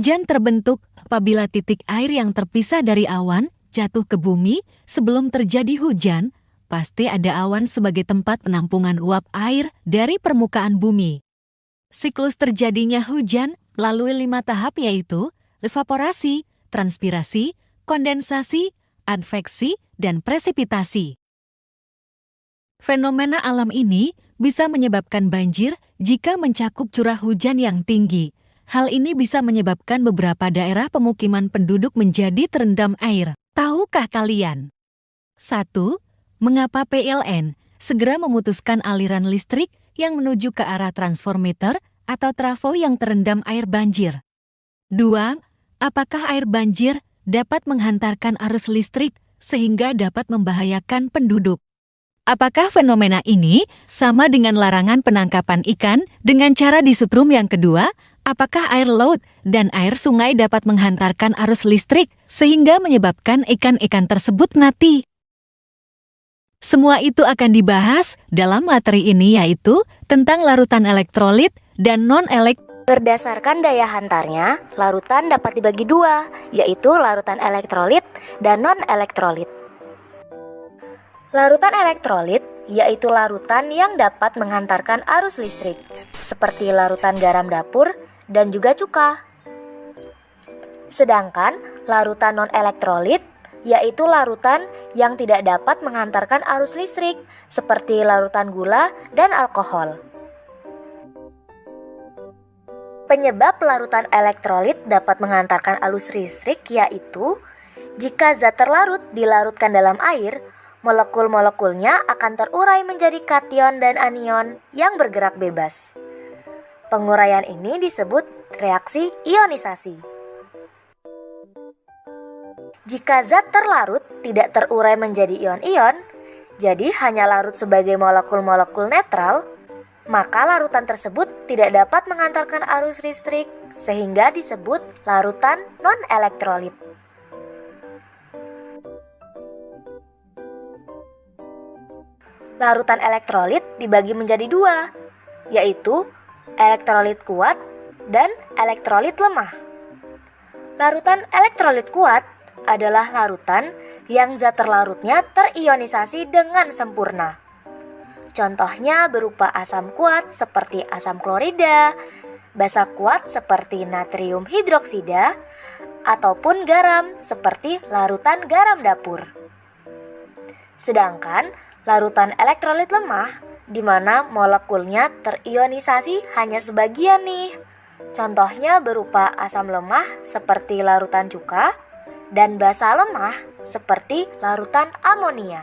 Hujan terbentuk apabila titik air yang terpisah dari awan jatuh ke bumi. Sebelum terjadi hujan, pasti ada awan sebagai tempat penampungan uap air dari permukaan bumi. Siklus terjadinya hujan melalui 5 tahap, yaitu evaporasi, transpirasi, kondensasi, adveksi, dan presipitasi. Fenomena alam ini bisa menyebabkan banjir jika mencakup curah hujan yang tinggi. Hal ini bisa menyebabkan beberapa daerah pemukiman penduduk menjadi terendam air. Tahukah kalian? 1. Mengapa PLN segera memutuskan aliran listrik yang menuju ke arah transformator atau trafo yang terendam air banjir? 2. Apakah air banjir dapat menghantarkan arus listrik sehingga dapat membahayakan penduduk? Apakah fenomena ini sama dengan larangan penangkapan ikan dengan cara disetrum yang kedua? Apakah air laut dan air sungai dapat menghantarkan arus listrik sehingga menyebabkan ikan-ikan tersebut mati? Semua itu akan dibahas dalam materi ini, yaitu tentang larutan elektrolit dan non-elektrolit. Berdasarkan daya hantarnya, larutan dapat dibagi dua, yaitu larutan elektrolit dan non-elektrolit. Larutan elektrolit yaitu larutan yang dapat menghantarkan arus listrik, seperti larutan garam dapur dan juga cuka. Sedangkan larutan non-elektrolit yaitu larutan yang tidak dapat menghantarkan arus listrik, seperti larutan gula dan alkohol. Penyebab larutan elektrolit dapat menghantarkan arus listrik yaitu jika zat terlarut dilarutkan dalam air, molekul-molekulnya akan terurai menjadi kation dan anion yang bergerak bebas. Penguraian ini disebut reaksi ionisasi. Jika zat terlarut tidak terurai menjadi ion-ion, jadi hanya larut sebagai molekul-molekul netral, maka larutan tersebut tidak dapat menghantarkan arus listrik sehingga disebut larutan non-elektrolit. Larutan elektrolit dibagi menjadi dua, yaitu elektrolit kuat dan elektrolit lemah. Larutan elektrolit kuat adalah larutan yang zat terlarutnya terionisasi dengan sempurna. Contohnya berupa asam kuat seperti asam klorida, basa kuat seperti natrium hidroksida, ataupun garam seperti larutan garam dapur. Sedangkan larutan elektrolit lemah di mana molekulnya terionisasi hanya sebagian nih. Contohnya berupa asam lemah seperti larutan cuka dan basa lemah seperti larutan amonia.